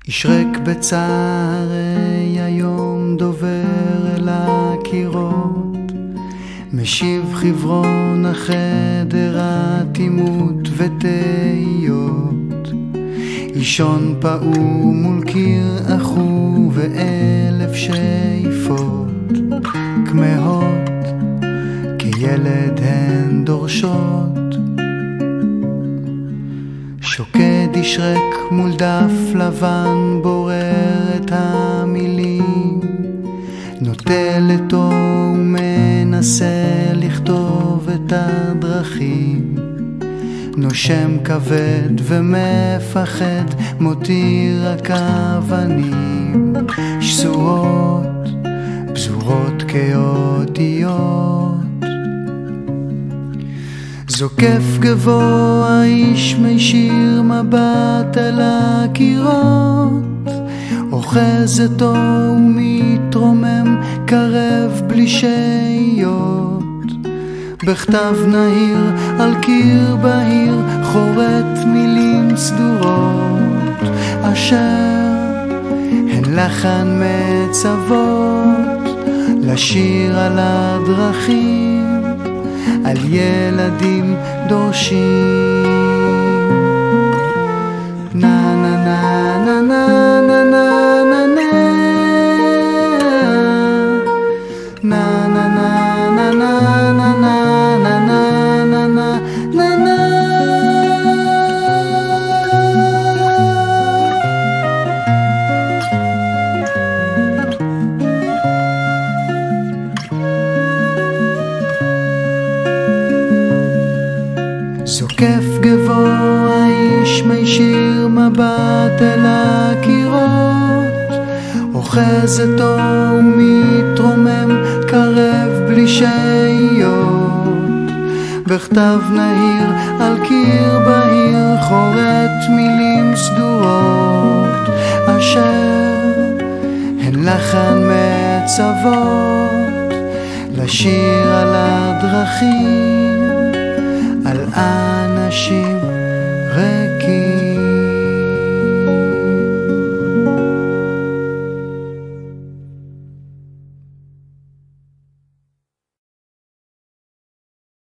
ישרק בצערי היום דובר אל הקירות, משיב חברון החדר אטימות ותהיות, אישון פעום מול קיר אחו ואלף שאיפות כמהות כילד הן דורשות. שוקד ישרק מול דף לבן בורר את המילים, נוטל אותו ומנסה לכתוב את הדרכים, נושם כבד ומפחד מותיר רק אבנים שזורות פזורות כאותיות. זוקף גבוה איש מישיר מבט אל הקירות, אוחז אותו ומתרומם קרב בלי שהיות, בכתב נהיר על קיר בהיר חורת מילים סדורות, אשר הן לחן מצוות לשיר על הדרכים, על ילדים דורשים. נה נה נה נה נה נה נה נה נה נה נה נה נה נה נה. זוקף גבוה איש מישיר מבט אל הקירות, אוחז אותו ומתרומם קרב בלי שהיות, בכתב נהיר על קיר בהיר חורת מילים סדורות, אשר הן לחן מצוות לשיר על הדרכים, על אנשים